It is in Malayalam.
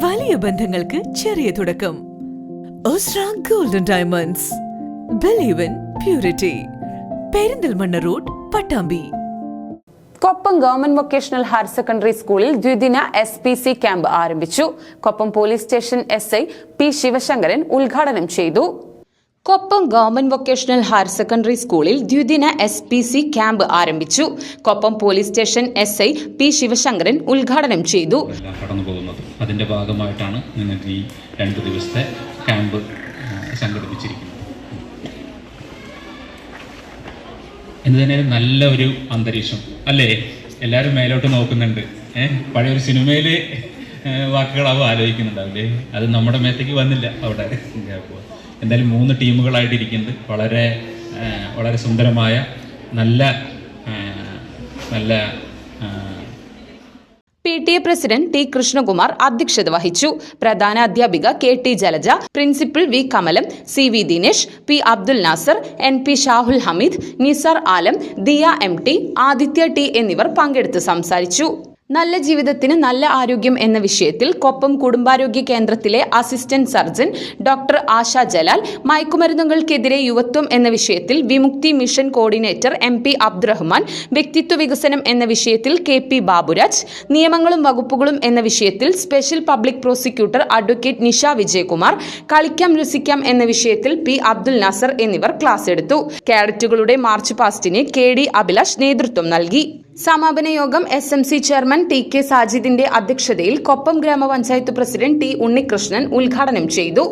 വലിയ ബന്ധങ്ങൾക്ക് ചെറിയ തുടക്കം. Osra golden diamonds. Believe in purity. Perinthalmanna road, Pattambi. Koppam government vocational higher secondary സ്കൂളിൽ ദ്വിദിന SPC ക്യാമ്പ് ആരംഭിച്ചു. Koppam police station SI P Sivasankaran ഉദ്ഘാടനം ചെയ്തു. Koppam government vocational higher secondary സ്കൂളിൽ ദ്വിദിന SPC ക്യാമ്പ് ആരംഭിച്ചു. Koppam police station SI P Sivasankaran ഉദ്ഘാടനം ചെയ്തു. അതിന്റെ ഭാഗമായിട്ടാണ് നിങ്ങൾക്ക് ഈ 2 ദിവസത്തെ ക്യാമ്പ് സംഘടിപ്പിച്ചിരിക്കുന്നത്. എന്ന് തന്നെ നല്ല ഒരു അന്തരീക്ഷം അല്ലേ? എല്ലാവരും മേലോട്ട് നോക്കുന്നുണ്ട്. പഴയൊരു സിനിമയിൽ വാക്കുകളാവും ആലോചിക്കുന്നുണ്ടാവില്ലേ? അത് നമ്മുടെ മേത്തേക്ക് വന്നില്ല അവിടെ. എന്തായാലും 3 ടീമുകളായിട്ടിരിക്കുന്നത് വളരെ സുന്ദരമായ നല്ല PTA പ്രസിഡന്റ് T കൃഷ്ണകുമാർ അധ്യക്ഷത വഹിച്ചു. പ്രധാന അധ്യാപിക KT Jalaja, principal V Kamalam, CV Dinesh, P Abdul Nasar, NP Shahul Hameed, Nisar Alam, Diya MT, Aditya T എന്നിവർ പങ്കെടുത്ത് സംസാരിച്ചു. നല്ല ജീവിതത്തിന് നല്ല ആരോഗ്യം എന്ന വിഷയത്തിൽ കൊപ്പം കുടുംബാരോഗ്യ കേന്ദ്രത്തിലെ അസിസ്റ്റന്റ് സർജൻ ഡോക്ടർ ആശ ജലാൽ, മയക്കുമരുന്നുകൾക്കെതിരെ യുവത്വം എന്ന വിഷയത്തിൽ വിമുക്തി മിഷൻ കോർഡിനേറ്റർ MP അബ്ദുറഹ്മാൻ, വ്യക്തിത്വ വികസനം എന്ന വിഷയത്തിൽ KP ബാബുരാജ്, നിയമങ്ങളും വകുപ്പുകളും എന്ന വിഷയത്തിൽ special public prosecutor advocate Nisha Vijayakumar, കളിക്കാം രസിക്കാം എന്ന വിഷയത്തിൽ P അബ്ദുൽ നാസർ എന്നിവർ ക്ലാസ് എടുത്തു. കാഡറ്റുകളുടെ മാർച്ച് പാസ്റ്റിന് KD അഭിലാഷ് നേതൃത്വം നൽകി. സമാപന യോഗം SMC ചെയർമാൻ TK സാജിദിന്റെ അധ്യക്ഷതയിൽ കൊപ്പം ഗ്രാമപഞ്ചായത്ത് പ്രസിഡന്റ് T ഉണ്ണികൃഷ്ണൻ ഉദ്ഘാടനം ചെയ്തു.